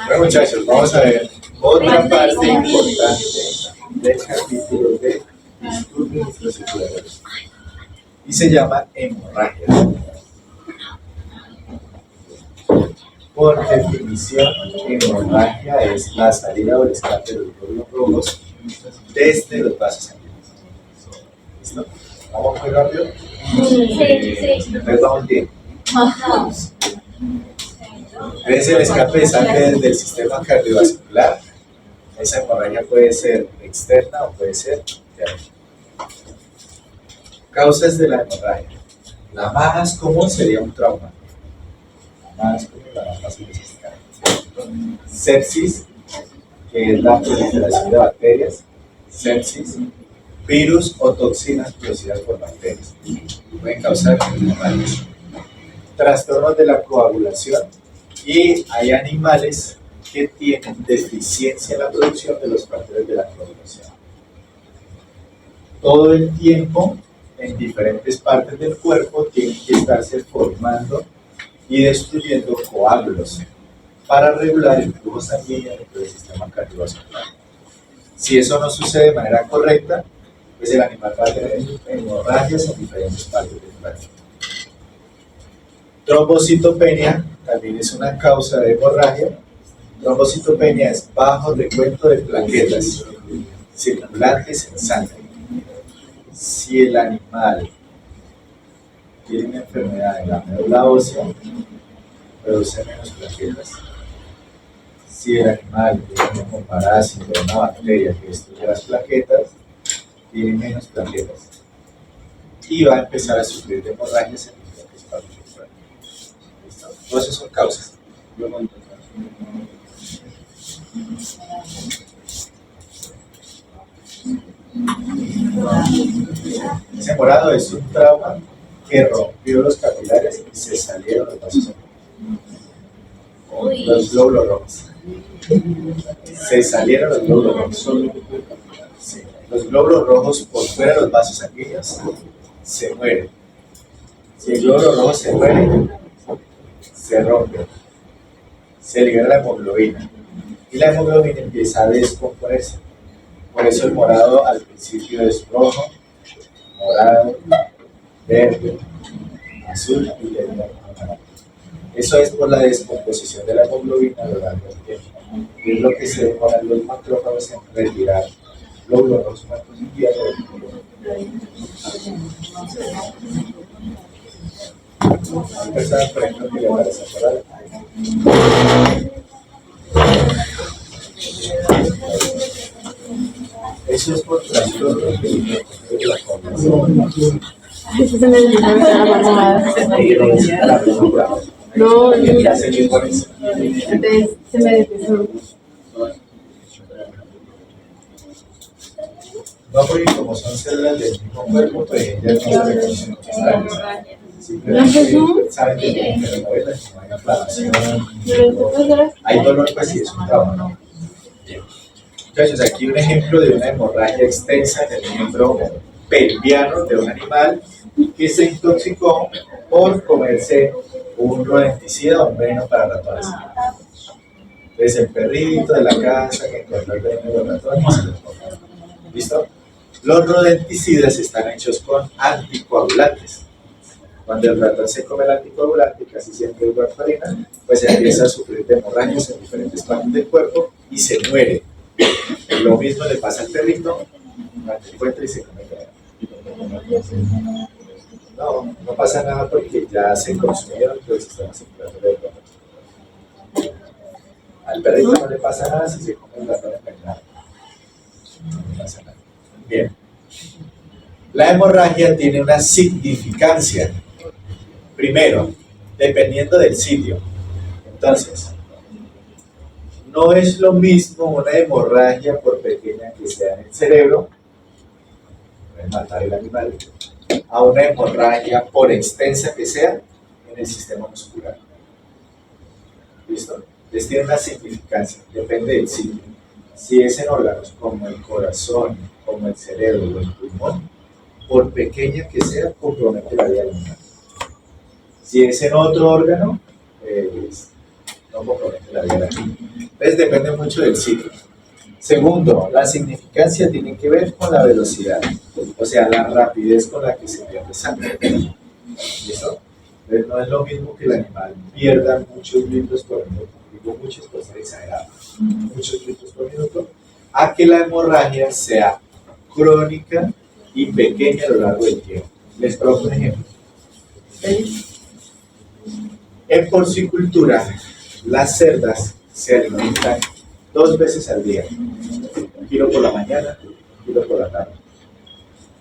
Bueno, muchachos, vamos a ver otra parte importante del capítulo de disturbios intracirculares y se llama hemorragia. Por definición, hemorragia es la salida o el escape de los glóbulos rojos desde los vasos sanguíneos. ¿Listo? ¿Vamos muy rápido? Sí. Entonces vamos bien. Es el escape de sangre del sistema cardiovascular. Esa hemorragia puede ser externa o puede ser interna. Causas de la hemorragia. La más común sería un trauma. La más común, la más fácil de explicar. Sepsis, que es la proliferación de bacterias. Sepsis, virus o toxinas producidas por bacterias. Pueden causar hemorragias. Trastornos de la coagulación. Y hay animales que tienen deficiencia en la producción de los factores de la coagulación. Todo el tiempo, en diferentes partes del cuerpo, tienen que estarse formando y destruyendo coágulos para regular el flujo sanguíneo dentro del sistema cardiovascular. Si eso no sucede de manera correcta, pues el animal va a tener hemorragias en diferentes partes del cuerpo. Trombocitopenia también es una causa de hemorragia. Trombocitopenia es bajo recuento de plaquetas circulantes en sangre. Si el animal tiene una enfermedad en la médula ósea, produce menos plaquetas. Si el animal tiene un parásito o una bacteria que destruye las plaquetas, tiene menos plaquetas. Y va a empezar a sufrir de hemorragias en diferentes partes del cuerpo. ¿Listo? Todas esas son causas. Ese morado es un trauma que rompió los capilares y se salieron los vasos sanguíneos. Los glóbulos rojos. Se salieron los glóbulos rojos. Sí. Los glóbulos rojos por fuera de los vasos sanguíneos se mueren. Si el glóbulo rojo se muere, se rompe. Se libera la hemoglobina. Y la hemoglobina empieza a descomponerse. Por eso el morado al principio es rojo, morado, verde, azul y negro. Eso es por la descomposición de la hemoglobina a lo largo del tiempo. Y es lo que se demoran los macrófagos en retirar glóbulos rojos muertos y hierro del cuerpo. Hay personas, por ejemplo, que le parece moral. Eso es por trastornos de la coagulación. Eso se me necesita la mamada. No, entonces se me deshizo. No, porque como son células del mismo cuerpo, pues ellas no se reconocen como extrañas. Simplemente saben que tienen telenovelas, no hay inflamación, hay dolor, pues sí es un trauma, ¿no? Bien. Entonces, aquí un ejemplo de una hemorragia extensa en el miembro pelviano de un animal que se intoxicó por comerse un rodenticida o un veneno para ratones. Entonces, el perrito de la casa que encontró el veneno de los ratones se lo comió. ¿Listo? Los rodenticidas están hechos con anticoagulantes. Cuando el ratón se come el anticoagulante, casi siempre es warfarina, pues empieza a sufrir de hemorragias en diferentes partes del cuerpo y se muere. Lo mismo le pasa al perrito, cuando encuentra y se come el veneno. No pasa nada porque ya se consumieron todo el sistema circulatorio del cuerpo. Al perrito no le pasa nada si se come el ratón envenenado. No pasa nada. Bien. La hemorragia tiene una significancia. Primero, dependiendo del sitio. Entonces, no es lo mismo una hemorragia, por pequeña que sea en el cerebro, puede matar el animal, a una hemorragia, por extensa que sea, en el sistema muscular. ¿Listo? Entonces tiene una significancia, depende del sitio. Si es en órganos como el corazón, como el cerebro o el pulmón, por pequeña que sea, compromete la vida del animal. Si es en otro órgano, no compromete la vida. Entonces depende mucho del ciclo. Segundo, la significancia tiene que ver con la velocidad, o sea, la rapidez con la que se pierde sangre. ¿Listo? Entonces no es lo mismo que el animal pierda muchos litros por minuto, digo muchos por ser exagerado, muchos litros por minuto, a que la hemorragia sea crónica y pequeña a lo largo del tiempo. Les propongo un ejemplo. En porcicultura, las cerdas se alimentan 2 veces al día, 1 kilo por la mañana, 1 kilo por la tarde.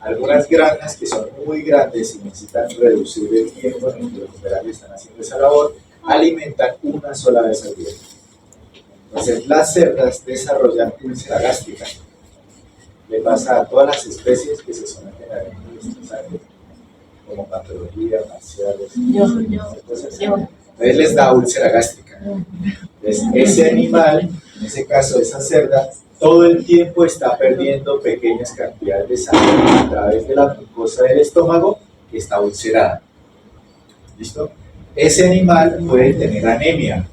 Algunas granjas que son muy grandes y necesitan reducir el tiempo en el que los operarios están haciendo esa labor, alimentan 1 sola vez al día. Entonces, las cerdas desarrollan úlcera gástrica. Le pasa a todas las especies que se someten a nuestra sangre, como patologías marciales, cosas así. Entonces les da úlcera gástrica. Entonces, ese animal, en ese caso esa cerda, todo el tiempo está perdiendo pequeñas cantidades de sangre a través de la mucosa del estómago que está ulcerada. ¿Listo? Ese animal puede tener anemia,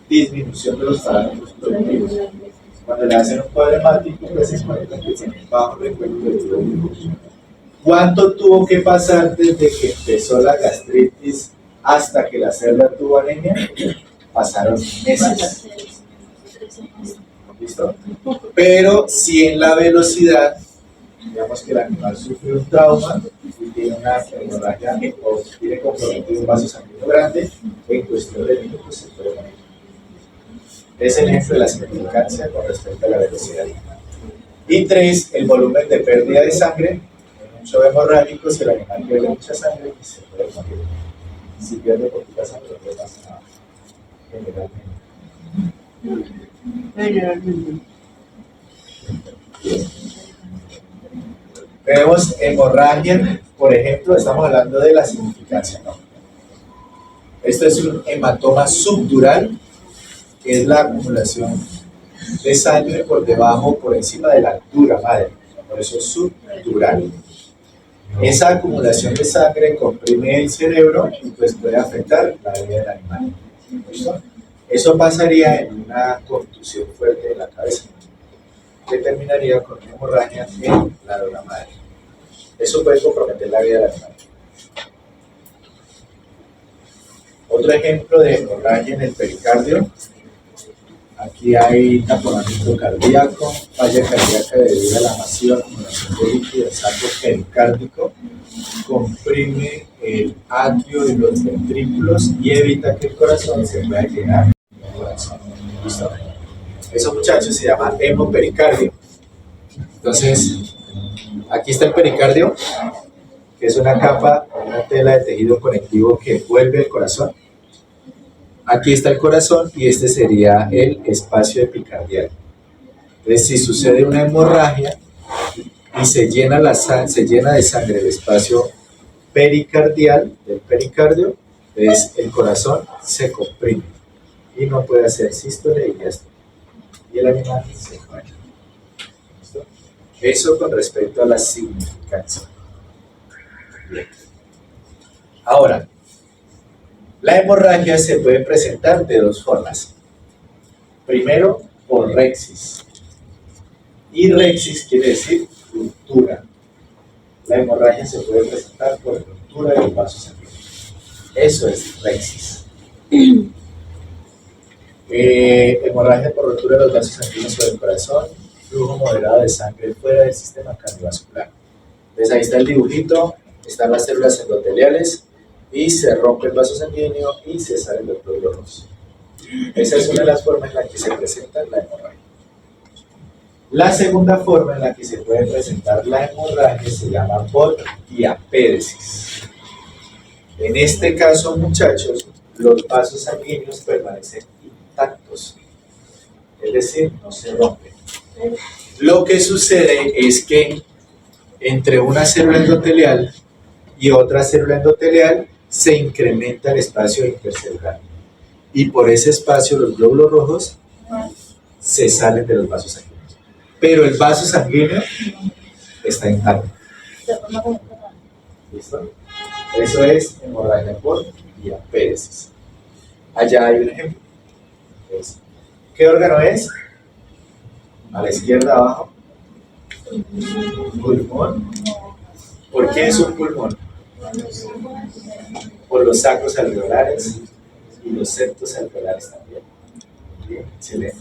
disminución de los parámetros productivos. Cuando le hacen un cuadro hemático, pues se encuentra que tiene bajo recuento de glucógeno. ¿Cuánto tuvo que pasar desde que empezó la gastritis hasta que la cerda tuvo anemia? Pasaron meses. ¿Listo? Pero si en la velocidad, digamos que el animal sufre un trauma y tiene una hemorragia o tiene comprometido un vaso sanguíneo grande, en cuestión de minutos se puede morir. Es el ejemplo de la significancia con respecto a la velocidad. Y 3, el volumen de pérdida de sangre. En un shock hemorrágico, si el animal pierde mucha sangre, se puede morir. Si pierde poquita sangre, no pasa nada. Generalmente. Tenemos hemorragia, por ejemplo, estamos hablando de la significancia, ¿no? Esto es un hematoma subdural, que es la acumulación de sangre por debajo, por encima de la altura madre, por eso es subdural. Esa acumulación de sangre comprime el cerebro y pues puede afectar la vida del animal. ¿Listo? Eso pasaría en una contusión fuerte de la cabeza, que terminaría con una hemorragia en la dona madre. Eso puede comprometer la vida del animal. Otro ejemplo de hemorragia en el pericardio. Aquí hay taponamiento cardíaco, falla cardíaca debido a la masiva acumulación de líquido del saco pericárdico, comprime el atrio y los ventrículos y evita que el corazón se pueda llenar del corazón. ¿Listo? Eso, muchachos, se llama hemopericardio. Entonces, aquí está el pericardio, que es una capa, una tela de tejido conectivo que envuelve el corazón. Aquí está el corazón y este sería el espacio epicardial. Entonces, si sucede una hemorragia y se llena de sangre el espacio pericardial del pericardio, entonces el corazón se comprime y no puede hacer sístole y diástole. Y el animal se muere. ¿Listo? Eso con respecto a la significancia. Bien. Ahora, la hemorragia se puede presentar de 2 formas. Primero, por rexis. Y rexis quiere decir ruptura. La hemorragia se puede presentar por ruptura del vaso sanguíneo. Eso es rexis. Hemorragia por ruptura de los vasos sanguíneos sobre el corazón, flujo moderado de sangre fuera del sistema cardiovascular. Entonces ahí está el dibujito, están las células endoteliales, y se rompe el vaso sanguíneo y se salen los glóbulos rojos. Esa es una de las formas en las que se presenta la hemorragia. La segunda forma en la que se puede presentar la hemorragia se llama por diapéresis. En este caso, muchachos, los vasos sanguíneos permanecen intactos, es decir, no se rompen. Lo que sucede es que entre una célula endotelial y otra célula endotelial se incrementa el espacio intercelular y por ese espacio los glóbulos rojos se salen de los vasos sanguíneos, pero el vaso sanguíneo está intacto. ¿Listo? Eso es hemorragia por diapéresis. Allá hay un ejemplo. Entonces, ¿qué órgano es? A la izquierda abajo. Pulmón. ¿Por qué es un pulmón? Por los sacros alveolares y los septos alveolares también. Bien, excelente.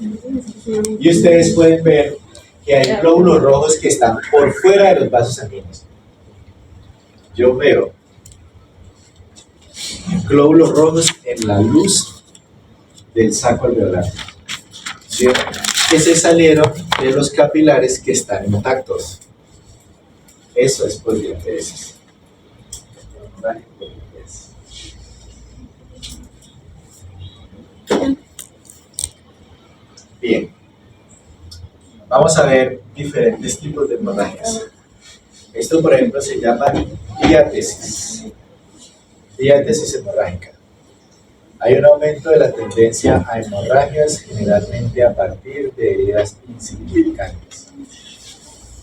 Y ustedes pueden ver que hay glóbulos rojos que están por fuera de los vasos sanguíneos. Yo veo glóbulos rojos en la luz del saco alveolar, ¿sí? Que se salieron de los capilares que están intactos. Eso es polidiatesis. Bien, vamos a ver diferentes tipos de hemorragias. Esto, por ejemplo, se llama diátesis. Diátesis hemorrágica. Hay un aumento de la tendencia a hemorragias, generalmente a partir de heridas insignificantes.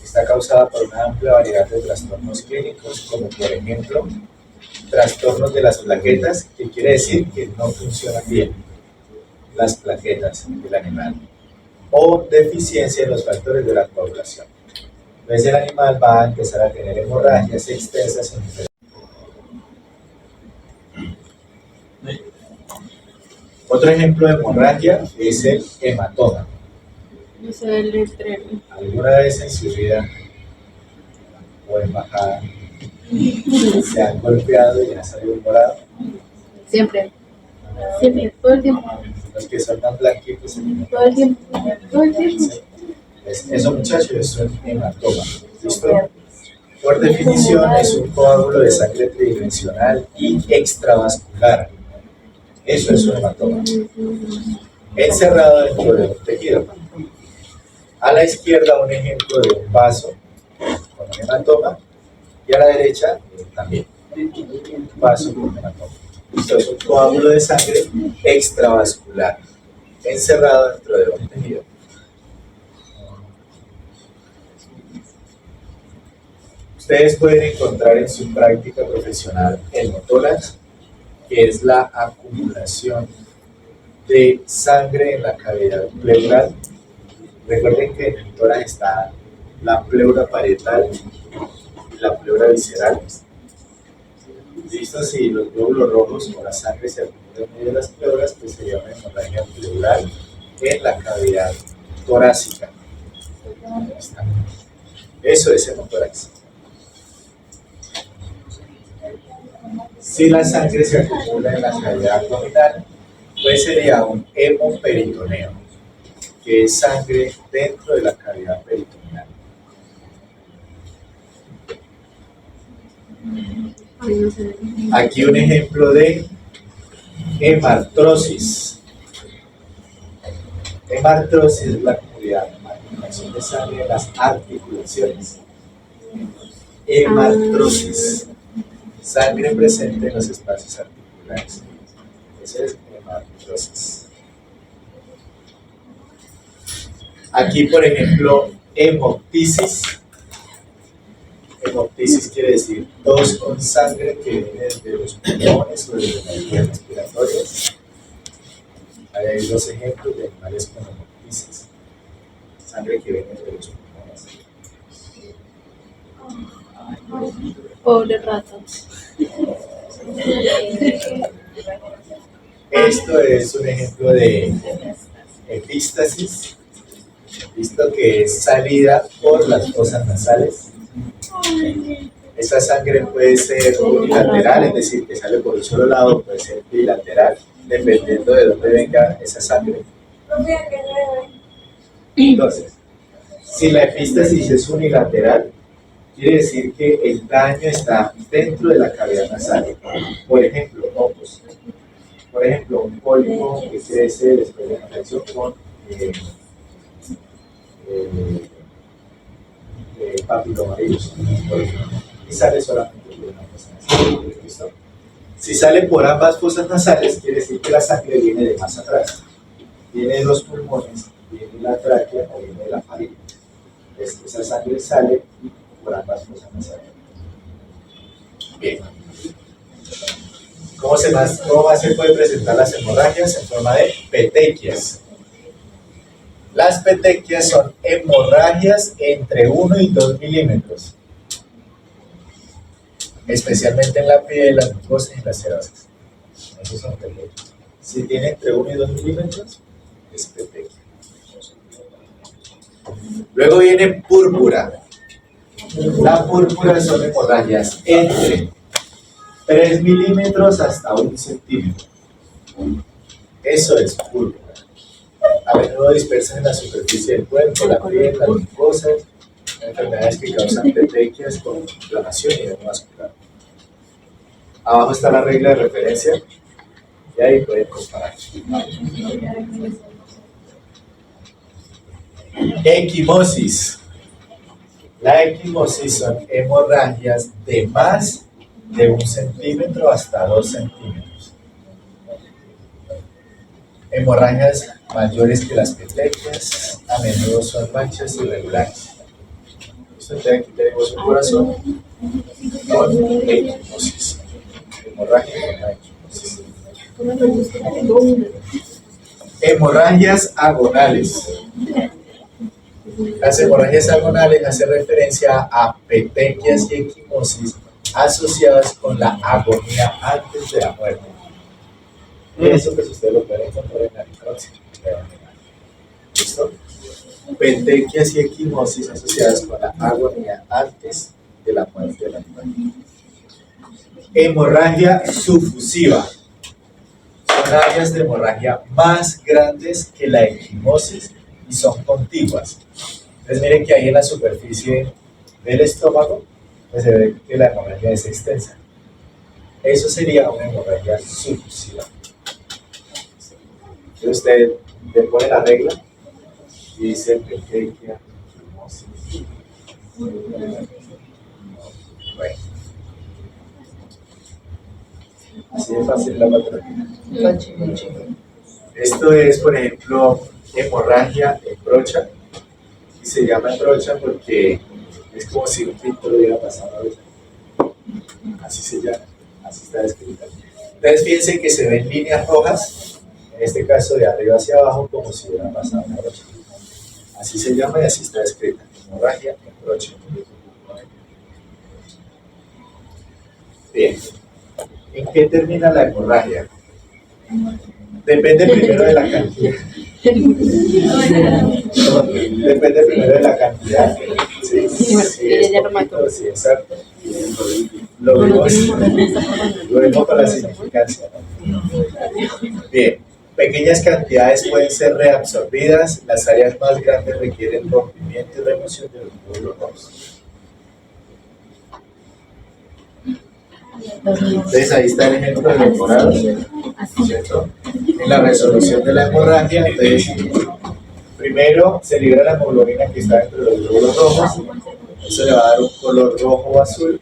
Está causada por una amplia variedad de trastornos clínicos, como por ejemplo, trastornos de las plaquetas, que quiere decir que no funcionan bien las plaquetas del animal, o deficiencia en los factores de la coagulación. Entonces el animal va a empezar a tener hemorragias extensas en diferentes. Otro ejemplo de hemorragia es el hematoma. No sé el letrero. ¿Alguna vez en su vida o en bajada se han golpeado y han salido morado? Siempre. Siempre. Todo el tiempo. Los que son tan blanquitos. Todo el tiempo. Todo el tiempo. Eso, muchachos, es un hematoma. ¿Listo? Por definición, es un coágulo de sangre tridimensional y extravascular. Eso es un hematoma. Encerrado dentro de un tejido. A la izquierda, un ejemplo de un vaso con un hematoma, y a la derecha también un vaso con un hematoma. Esto es un coágulo de sangre extravascular, encerrado dentro de un tejido. Ustedes pueden encontrar en su práctica profesional hemotórax, que es la acumulación de sangre en la cavidad pleural. Recuerden que en el tórax está la pleura parietal y la pleura visceral. ¿Listo? Si los glóbulos rojos o la sangre se acumulan en medio de las pleuras, pues sería una hemorragia pleural en la cavidad torácica. Eso es hemotórax. Si la sangre se acumula en la cavidad abdominal, pues sería un hemoperitoneo, que es sangre dentro de la cavidad peritoneal. Aquí un ejemplo de hemartrosis. Hemartrosis es la acumulación de sangre en las articulaciones. Hemartrosis, sangre presente en los espacios articulares. Esa es hemartrosis. Aquí, por ejemplo, hemoptisis. Hemoptisis quiere decir tos con sangre que viene de los pulmones o de las vías respiratorias. Ahí hay dos ejemplos de animales con hemoptisis. Sangre que viene de los pulmones. Pobre rato. Esto es un ejemplo de epístasis. Visto que es salida por las fosas nasales. Esa sangre puede ser unilateral, es decir, que sale por un solo lado, puede ser bilateral, dependiendo de dónde venga esa sangre. Entonces, si la epístasis es unilateral, quiere decir que el daño está dentro de la cavidad nasal. Por ejemplo, hongos. Por ejemplo, un pólipo que crece después de la infección con papilomavirus, y sale solamente por una fosa nasal. ¿Listo? Si sale por ambas fosas nasales, quiere decir que la sangre viene de más atrás, viene de los pulmones, viene de la tráquea o viene de la faringe. Esa sangre sale por ambas fosas nasales. Bien. ¿Cómo más se puede presentar las hemorragias? En forma de petequias. Las petequias son hemorragias entre 1 y 2 milímetros, especialmente en la piel, las mucosas y las serosas. Esos son petequias. Si tiene entre 1 y 2 milímetros, es petequia. Luego viene púrpura. La púrpura son hemorragias entre 3 milímetros hasta 1 centímetro. Eso es púrpura. A menudo dispersas en la superficie del cuerpo, la piel, las mucosas, enfermedades que causan petequias con inflamación y edema vascular. Abajo está la regla de referencia y ahí pueden comparar. Equimosis. La equimosis son hemorragias de más de 1 centímetro hasta 2 centímetros. Hemorragias mayores que las petequias a menudo son manchas irregulares. Entonces aquí tenemos un corazón con equimosis. Hemorragia con la equimosis. Hemorragias agonales. Las hemorragias agonales hacen referencia a petequias y equimosis asociadas con la agonía antes de la muerte. Eso pues ustedes lo pueden encontrar en la necropsia. ¿Listo? Petequias y equimosis asociadas con la agonía antes de la muerte de la muerte. Hemorragia subfusiva. Son áreas de hemorragia más grandes que la equimosis y son contiguas. Entonces miren que ahí en la superficie del estómago pues se ve que la hemorragia es extensa. Eso sería una hemorragia subfusiva. Entonces usted le pone la regla y dice petequia, equimosis. Bueno. Así de fácil la patología. Esto es, por ejemplo, hemorragia en brocha. Y se llama en brocha porque es como si un pinto lo hubiera pasado a veces. Así se llama, así está descrita. Entonces fíjense que se ven líneas rojas, en este caso de arriba hacia abajo, como si hubiera pasado una brocha. Así se llama y así está descrita. Hemorragia en brocha. Bien. ¿En qué termina la hemorragia? Depende primero de la cantidad. Depende primero de la cantidad. Sí, sí, exacto. Lo vemos con la significancia, ¿no? Bien. Pequeñas cantidades pueden ser reabsorbidas. Las áreas más grandes requieren rompimiento y remoción de los glóbulos rojos. Entonces ahí está el ejemplo de los morados, ¿cierto? En la resolución de la hemorragia, entonces primero se libera la hemoglobina que está dentro de los glóbulos rojos, eso le va a dar un color rojo o azul.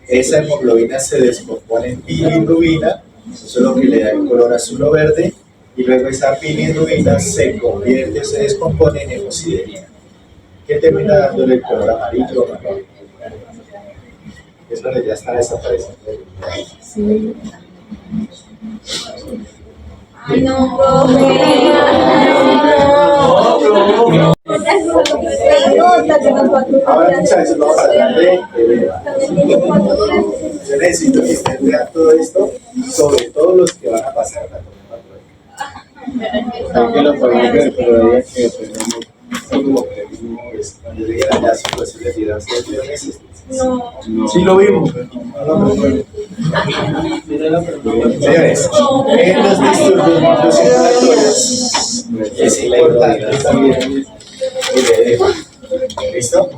Esa hemoglobina se descompone en bilirrubina, eso es lo que le da el color azul o verde, y luego esa bilirrubina se convierte o se descompone en hemosiderina, que termina dándole el color amarillo o marrón. Es donde ya está desapareciendo. Sí. Ay, no, ahora muchachos, vamos a hablar de edema. Yo necesito que ustedes vean todo esto, sobre todo los que van a pasar la tormenta. Que lo podemos ver, pero hay que tenemos como que cuando lleguen allá situaciones de vida, meses. No. Sí lo vimos, pero no lo recuerdo. Señores, en los disturbios circulatorios es importante también el edema. ¿Listo?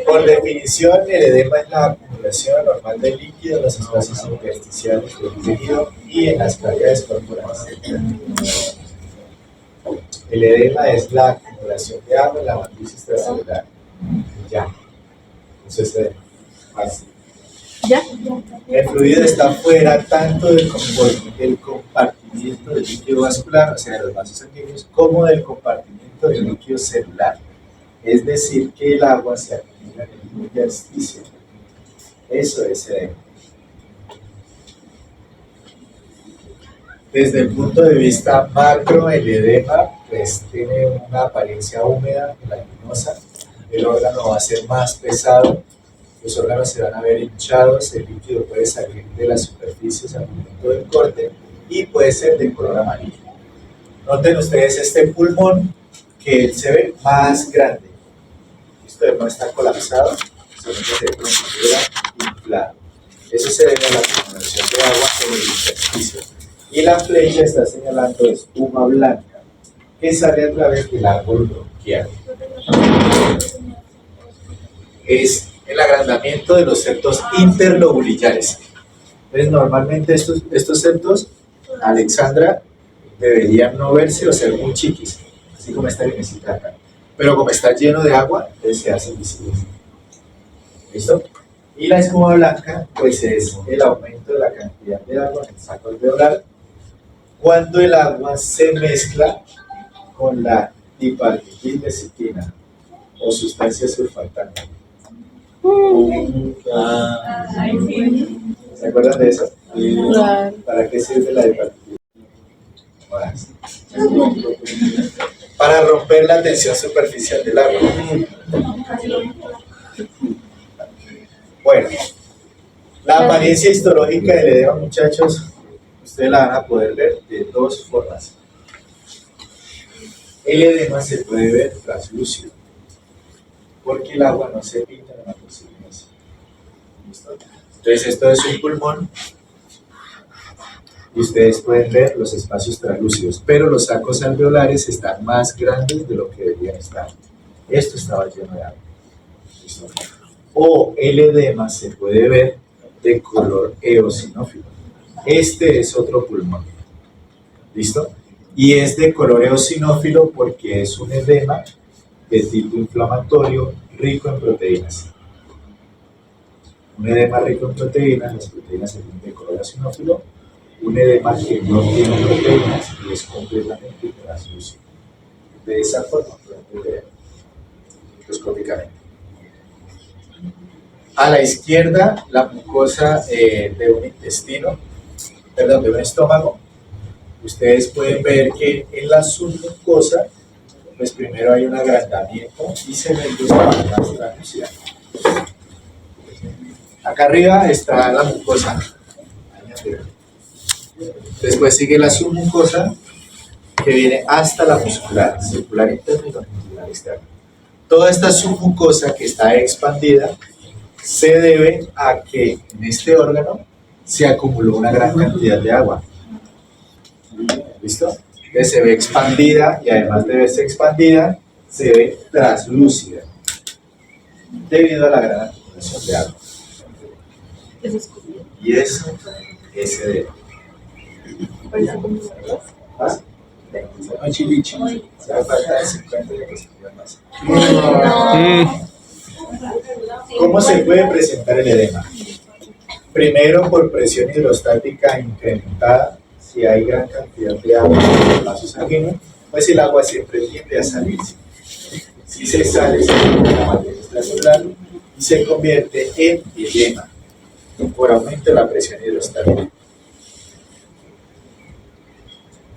Por definición, el edema es la acumulación normal de líquido en los espacios intersticiales del tejido y en las cavidades corporales. El edema es la acumulación de agua en la matriz extracelular. Ya. Entonces, así. ¿Ya? El fluido está fuera tanto del compartimiento del líquido vascular, o sea, de los vasos sanguíneos, como del compartimiento del líquido celular. Es decir, que el agua se acumula en el intersticio. Eso es edema. Desde el punto de vista macro, el edema pues tiene una apariencia húmeda, gelatinosa, el órgano va a ser más pesado, los órganos se van a ver hinchados, el líquido puede salir de las superficies al momento del corte y puede ser de color amarillo. Noten ustedes este pulmón que se ve más grande. Esto no está colapsado, sino que se considera inflado. Eso se debe a la acumulación de agua en el intersticio. Y la flecha está señalando espuma blanca que sale a través del árbol bronquial. Es el agrandamiento de los septos interlobulillares. Entonces, normalmente estos septos, Alexandra, deberían no verse o ser muy chiquis, así como esta linecita acá. Pero como está lleno de agua, entonces se hacen visibles. ¿Listo? Y la espuma blanca, pues es el aumento de la cantidad de agua en el saco alveolar cuando el agua se mezcla con la dipartitilecitina o sustancia surfactante. ¿Se acuerdan de eso? Claro. ¿Para qué sirve la dipartitilecitina? Para romper la tensión superficial del agua. Bueno, la apariencia histológica del edema, muchachos, ustedes la van a poder ver de dos formas. El edema se puede ver translúcido, porque el agua no se pinta en la superficie. ¿Listo? Entonces esto es un pulmón y ustedes pueden ver los espacios translúcidos, pero los sacos alveolares están más grandes de lo que deberían estar. Esto estaba lleno de agua. ¿Listo? O el edema se puede ver de color eosinófilo. Este es otro pulmón. ¿Listo? Y es de color eosinófilo porque es un edema de tipo inflamatorio rico en proteínas. Un edema rico en proteínas, las proteínas se tienen de color eosinófilo. Un edema que no tiene proteínas y es completamente translúcido. De esa forma podemos ver microscópicamente. A la izquierda, la mucosa de un intestino, perdón, de un estómago. Ustedes pueden ver que en la submucosa, pues primero hay un agrandamiento y se ven dos más translúcida. Acá arriba está la mucosa. Después sigue la submucosa que viene hasta la muscular, circular interna y la muscular externa. Toda esta submucosa que está expandida se debe a que en este órgano se acumuló una gran cantidad de agua. ¿Listo? Entonces se ve expandida y además de verse expandida, se ve translúcida debido a la gran acumulación de agua. Y eso es edema. ¿Ah? No, chilichi. Se va a faltar de 50 más. ¿Cómo se puede presentar el edema? Primero, por presión hidrostática incrementada. Si hay gran cantidad de agua en el vaso sanguíneo, pues el agua siempre tiende a salirse. Si se sale, se forma una materia extracelular y se convierte en edema por aumento de la presión hidrostática.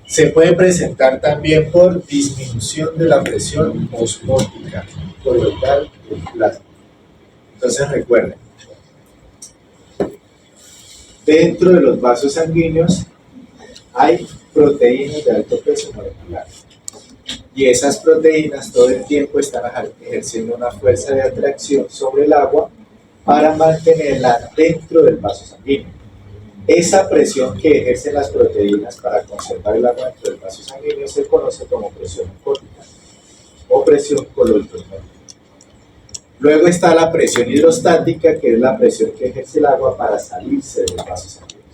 Se puede presentar también por disminución de la presión osmótica coloidal del plasma. Entonces recuerden, dentro de los vasos sanguíneos hay proteínas de alto peso molecular y esas proteínas todo el tiempo están ejerciendo una fuerza de atracción sobre el agua para mantenerla dentro del vaso sanguíneo. Esa presión que ejercen las proteínas para conservar el agua dentro del vaso sanguíneo se conoce como presión oncótica o presión coloidosmótica. Luego está la presión hidrostática, que es la presión que ejerce el agua para salirse de los vasos sanguíneos.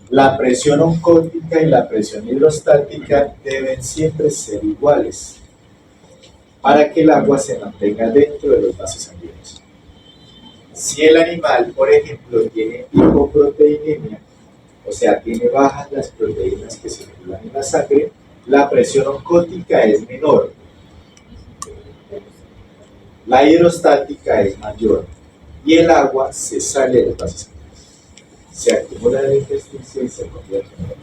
La presión oncótica y la presión hidrostática deben siempre ser iguales para que el agua se mantenga dentro de los vasos sanguíneos. Si el animal, por ejemplo, tiene hipoproteinemia, o sea, tiene bajas las proteínas que circulan en la sangre, la presión oncótica es menor. La hidrostática es mayor y el agua se sale de los vasos sanguíneos. se acumula en el intersticio y se convierte en el.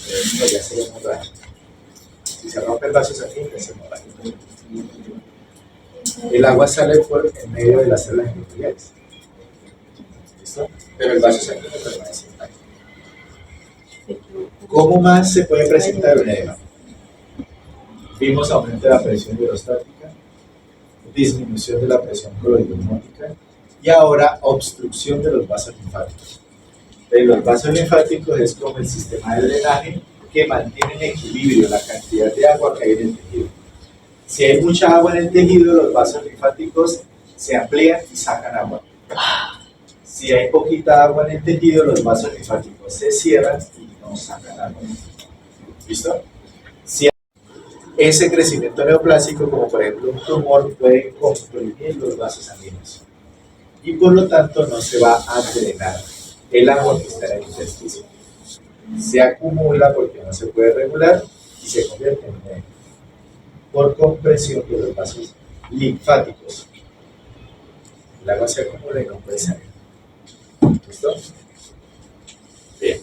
Esto ya sería hemorragia. Si se rompe el vaso sanguíneo, es hemorragia. El agua sale por en medio de las células endoteliales. ¿Listo? Pero el vaso sanguíneo permanece intacto. ¿Cómo más se puede presentar un edema? Vimos aumento de la presión hidrostática, disminución de la presión coloidosmótica y ahora obstrucción de los vasos linfáticos. Los vasos linfáticos es como el sistema de drenaje que mantiene en equilibrio la cantidad de agua que hay en el tejido. Si hay mucha agua en el tejido, los vasos linfáticos se amplían y sacan agua. Si hay poquita agua en el tejido, los vasos linfáticos se cierran y no sacan agua. ¿Listo? Si ese crecimiento neoplásico, como por ejemplo un tumor, puede comprimir los vasos sanguíneos y por lo tanto no se va a drenar el agua que está en el intersticio. Se acumula porque no se puede regular y se convierte en edema por compresión de los vasos linfáticos. El agua se acumula y no puede salir. ¿Listo? Bien.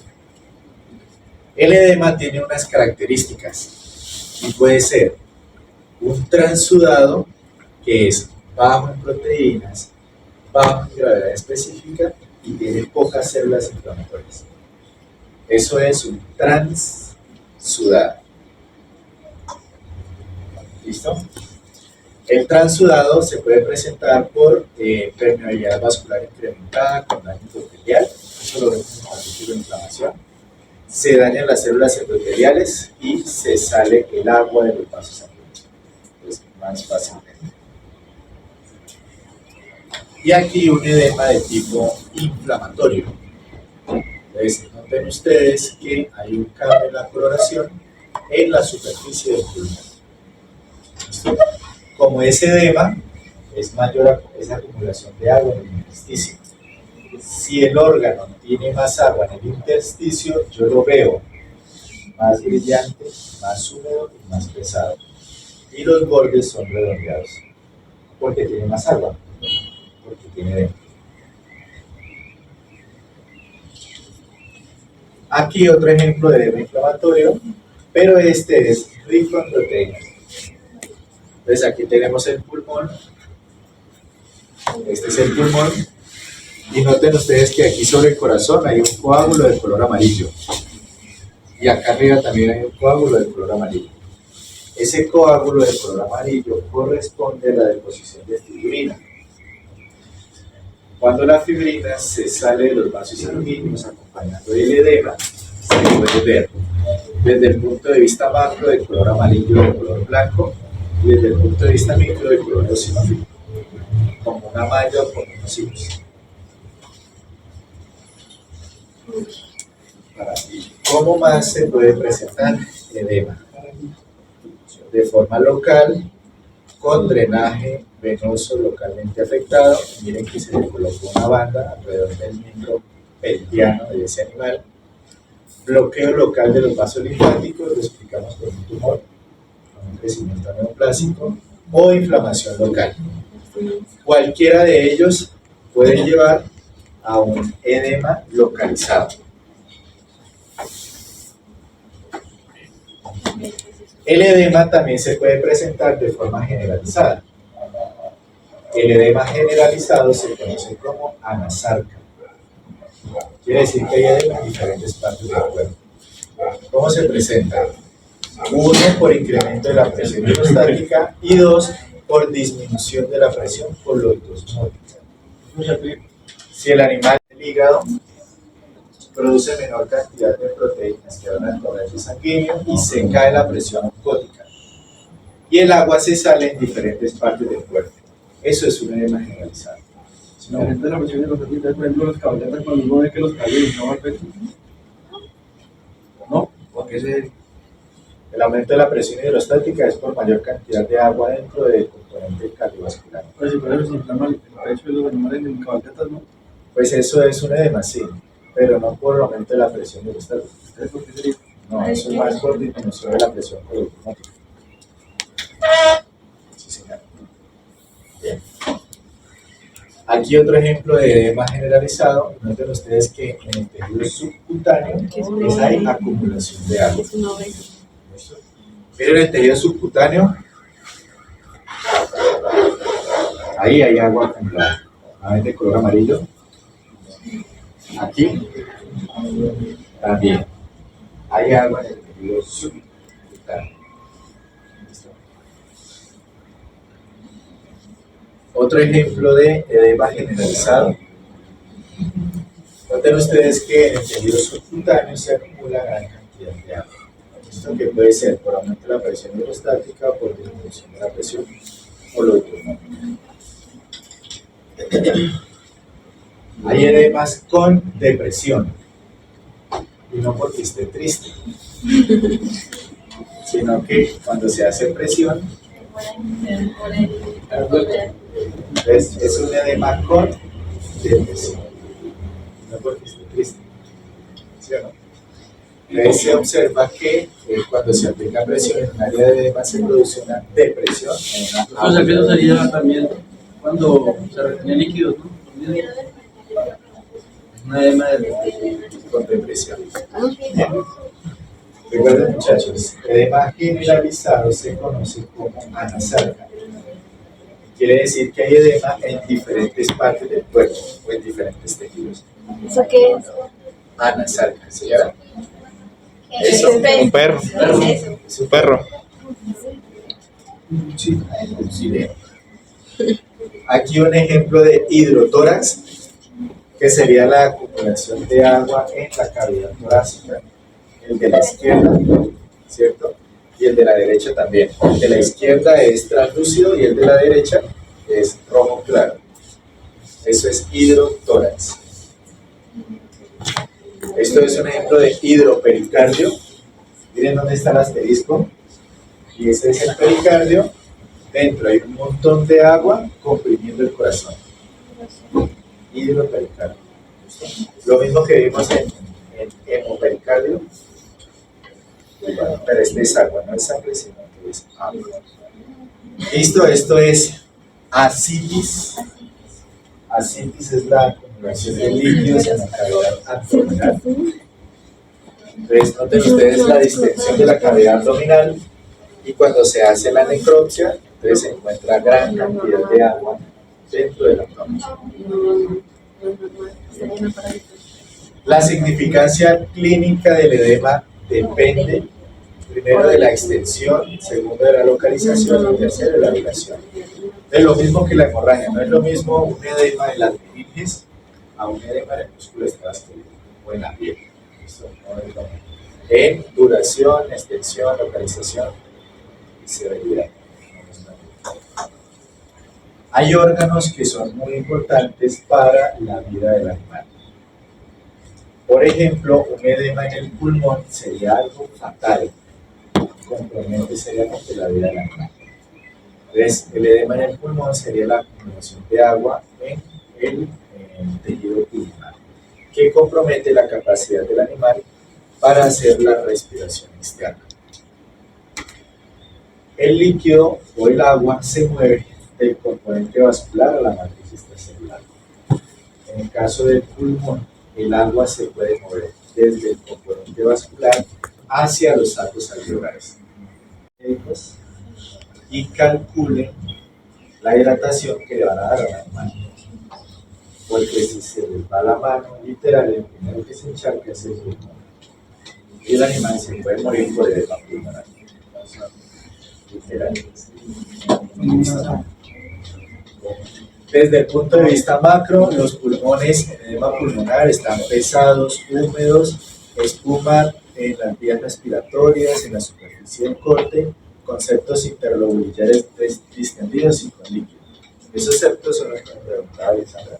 El edema tiene unas características y puede ser un transudado que es bajo en proteínas, bajo en gravedad específica y tiene pocas células inflamatorias. Eso es un transudado. ¿Listo? El transudado se puede presentar por permeabilidad vascular incrementada con daño endotelial, eso lo vemos en el tipo de inflamación. Se dañan las células endoteliales y se sale el agua de los vasos sanguíneos. Es más fácilmente. Y aquí un edema de tipo inflamatorio. Entonces, noten ustedes que hay un cambio en la coloración en la superficie del pulmón. ¿Listo? Como ese edema es mayor esa acumulación de agua en el intersticio. Si el órgano tiene más agua en el intersticio, yo lo veo más brillante, más húmedo y más pesado. Y los bordes son redondeados, porque tiene más agua, porque tiene edema. Aquí otro ejemplo de edema inflamatorio, pero este es rico en proteínas. Entonces aquí tenemos el pulmón, este es el pulmón, y noten ustedes que aquí sobre el corazón hay un coágulo de color amarillo, y acá arriba también hay un coágulo de color amarillo. Ese coágulo de color amarillo corresponde a la deposición de fibrina. Cuando la fibrina se sale de los vasos sanguíneos acompañando el edema, se puede ver desde el punto de vista macro de color amarillo o de color blanco y desde el punto de vista micro de color eosinófilo, como una malla o como unos hilos. ¿Cómo más se puede presentar edema? De forma local, con drenaje venoso localmente afectado. Miren que se le colocó una banda alrededor del microperidiano de ese animal. Bloqueo local de los vasos linfáticos, lo explicamos por un tumor, con un crecimiento neoplásico, o inflamación local. Cualquiera de ellos puede llevar a un edema localizado. El edema también se puede presentar de forma generalizada. El edema generalizado se conoce como anasarca. Quiere decir que hay edema en diferentes partes del cuerpo. ¿Cómo se presenta? Uno, por incremento de la presión hidrostática y dos, por disminución de la presión coloidosmótica. Si el animal del hígado produce menor cantidad de proteínas que van al torrente sanguíneo y se cae la presión oncótica. Y el agua se sale en diferentes partes del cuerpo. Eso es un edema generalizado. Si no aumenta la presión de los artistas, por ejemplo, los caballeros, cuando uno ve que los cabellos no van al pecho, ¿no? Porque ese... El aumento de la presión hidrostática es por mayor cantidad de agua dentro del componente cardiovascular. Pero si por eso se inflama el pecho de los animales en caballetas, ¿no? Pues eso es un edema, sí, pero no por el aumento de la presión hidrostática. ¿Entonces por qué sería? No, eso es más por disminución de la presión coloidosmótica. Sí, señor. Bien. Aquí otro ejemplo de edema generalizado. Noten ustedes que en el tejido subcutáneo hay acumulación de agua. Miren el tejido subcutáneo. Ahí hay agua acumulada. ¿Ven de color amarillo? Aquí también hay agua en el tejido subcutáneo. Otro ejemplo de edema generalizado. Noten ustedes que en el tejido subcutáneo se acumula gran cantidad de agua. Esto que puede ser por aumento de la presión hidrostática o por disminución de la presión o lo otro. Hay edemas con depresión, y no porque esté triste, sino que cuando se hace presión, es un edema con depresión, no porque esté triste, ¿sí o no? Entonces se observa que cuando se aplica presión en un área de edema se produce una depresión. O sea que eso sería también cuando se retiene líquidos, ¿no? Una edema con depresión. Recuerden, muchachos, edema generalizado se conoce como anasalga. Quiere decir que hay edema en diferentes partes del cuerpo o en diferentes tejidos. ¿Eso qué es? Anasalga, señora. Eso, un perro. Es un perro. Sí, sí. Aquí un ejemplo de hidrotórax, que sería la acumulación de agua en la cavidad torácica, el de la izquierda, ¿cierto? Y el de la derecha también. El de la izquierda es translúcido y el de la derecha es rojo claro. Eso es hidrotórax. Esto es un ejemplo de hidropericardio. Miren dónde está el asterisco. Y ese es el pericardio. Dentro hay un montón de agua comprimiendo el corazón. Hidropericardio. Lo mismo que vimos en hemopericardio. Bueno, pero este es agua, no es sangre, sino que es agua. Listo, esto es ascitis. Ascitis es la acumulación de líquidos en la cavidad abdominal. Entonces, noten ustedes la distensión de la cavidad abdominal y cuando se hace la necropsia, entonces se encuentra gran cantidad de agua dentro del abdomen. La significancia clínica del edema depende primero de la extensión, segundo de la localización y tercero de la duración. Es lo mismo que la hemorragia, no es lo mismo un edema de las meninges a un edema del músculo esfástico o en la piel. Esto no es lo mismo. En duración, extensión, localización y severidad. Hay órganos que son muy importantes para la vida del animal. Por ejemplo, un edema en el pulmón sería algo fatal, compromete seriamente la vida del animal. Entonces, el edema en el pulmón sería la acumulación de agua en el tejido pulmonar, que compromete la capacidad del animal para hacer la respiración externa. El líquido o el agua se mueve del componente vascular a la matriz extracelular. En el caso del pulmón, el agua se puede mover desde el componente vascular hacia los sacos alveolares. Y calculen la hidratación que le van a dar al animal. Porque si se les va la mano, literal, el primero que se encharca es el pulmón. Y el animal se puede morir por edema pulmonar. Literal. Desde el punto de vista macro, los pulmones en edema pulmonar están pesados, húmedos, espuma en las vías respiratorias, en la superficie del corte, con septos interlobulillares distendidos y con líquido. Esos septos son los que me preguntaba Alexandra.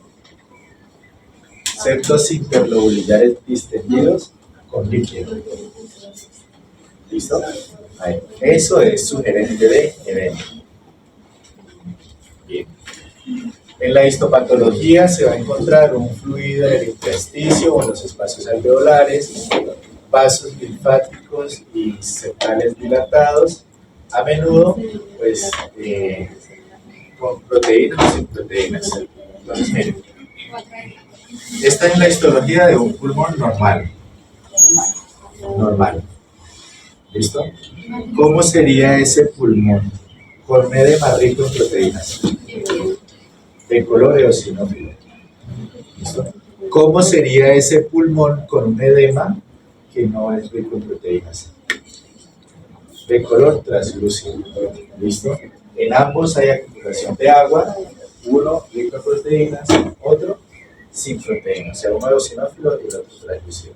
Septos interlobulillares distendidos con líquido. ¿Listo? Ahí. Eso es sugerente de edema. Bien. En la histopatología se va a encontrar un fluido en el intersticio o en los espacios alveolares, vasos linfáticos y septales dilatados, a menudo pues, con proteínas o sin proteínas. Entonces, miren, esta es la histología de un pulmón normal. Normal. ¿Listo? ¿Cómo sería ese pulmón con un edema rico en proteínas? De color eosinófilo. ¿Listo? ¿Cómo sería ese pulmón con un edema que no es rico en proteínas? De color translúcido. ¿Listo? En ambos hay acumulación de agua, uno rico en proteínas, otro sin proteínas, o sea, uno eosinófilo y el otro translúcido.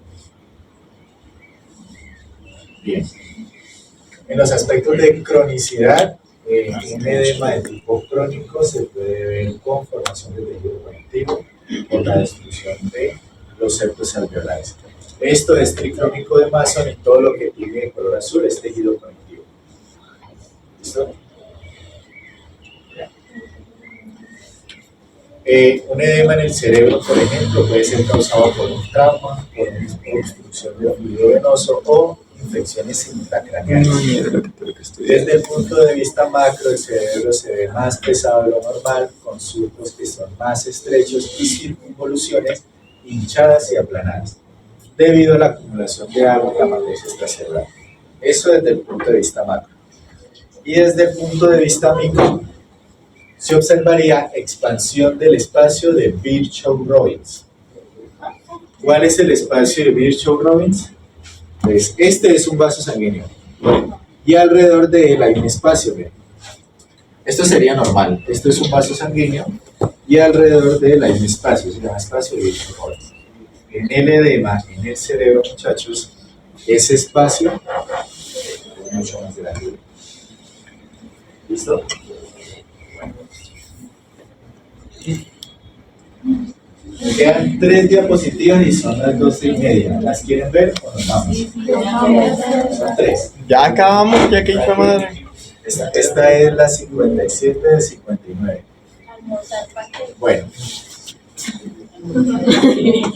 Bien. En los aspectos de cronicidad, un edema de tipo crónico se puede ver con formación de tejido conectivo o la destrucción de los septos alveolares. Esto es tricrónico de Mason y todo lo que tiene de color azul es tejido conectivo. ¿Listo? Un edema en el cerebro, por ejemplo, puede ser causado por un trauma, por una obstrucción de fluido venoso o infecciones intracraneales. Desde el punto de vista macro, el cerebro se ve más pesado de lo normal, con surcos que son más estrechos y circunvoluciones hinchadas y aplanadas, debido a la acumulación de agua en la matriz extracelular. Eso desde el punto de vista macro. Y desde el punto de vista micro, se observaría expansión del espacio de Virchow-Robbins. ¿Cuál es el espacio de Virchow-Robbins? Pues este es un vaso sanguíneo y alrededor de él hay un espacio. ¿Ve? Esto sería normal. Esto es un vaso sanguíneo y alrededor de él hay un espacio, se llama espacio de Virchow-Robbins. En el edema, en el cerebro, muchachos, ese espacio es mucho más grande. ¿Listo? Me quedan 3 diapositivas y son las 12:30. ¿Las quieren ver o nos vamos? Son 3. Ya acabamos, ya que hijo de madre. Esta es la 57 de 59. Bueno.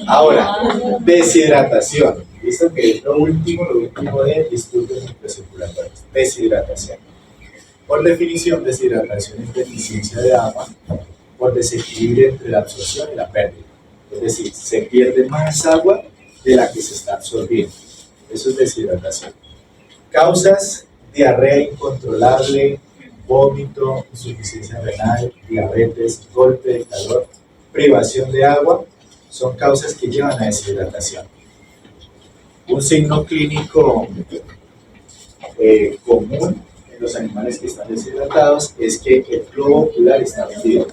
Ahora, deshidratación. ¿Listo? Que es lo último de disturbios microcirculatorios. Deshidratación. Por definición, deshidratación es deficiencia de agua por desequilibrio entre la absorción y la pérdida. Es decir, se pierde más agua de la que se está absorbiendo. Eso es deshidratación. Causas: diarrea incontrolable, vómito, insuficiencia renal, diabetes, golpe de calor, privación de agua, son causas que llevan a deshidratación. Un signo clínico común en los animales que están deshidratados es que el globo ocular está hundido.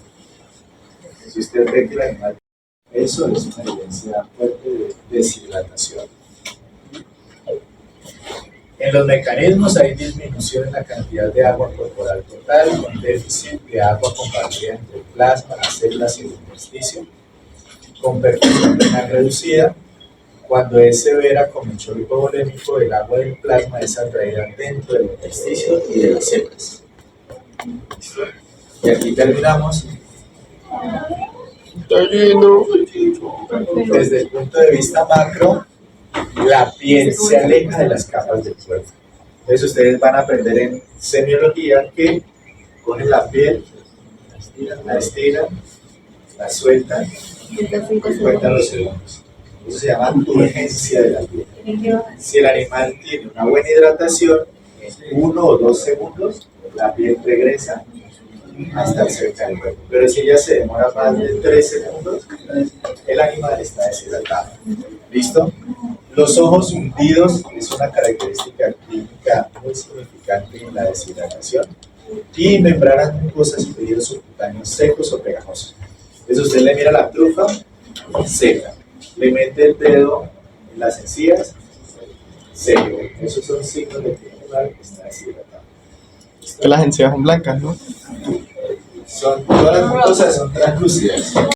Si usted ve que el animal, eso es una evidencia fuerte de deshidratación. En los mecanismos hay disminución en la cantidad de agua corporal total, con déficit de agua compartida entre el plasma, las células y el intersticio, con perfusión renal reducida. Cuando es severa, como el chorro hipovolémico, el agua del plasma es atraída dentro del intersticio y de las células. Y aquí terminamos. Desde el punto de vista macro, la piel se aleja de las capas del cuerpo. Entonces ustedes van a aprender en semiología que cogen la piel, la estiran, la sueltan y cuentan los segundos. Eso se llama turgencia de la piel. Si el animal tiene una buena hidratación, en 1 o 2 segundos la piel regresa a estar cerca del cuerpo. Pero si ella se demora más de 3 segundos, el animal está deshidratado. ¿Listo? Los ojos hundidos es una característica clínica muy significante en la deshidratación. Y membranas mucosas y tejidos subcutáneos secos o pegajosos. Entonces usted le mira la trufa seca, le mete el dedo en las encías, seco. Esos son signos de que el animal está deshidratado. Que las encías son blancas, ¿no? Todas las mucosas son translúcidas.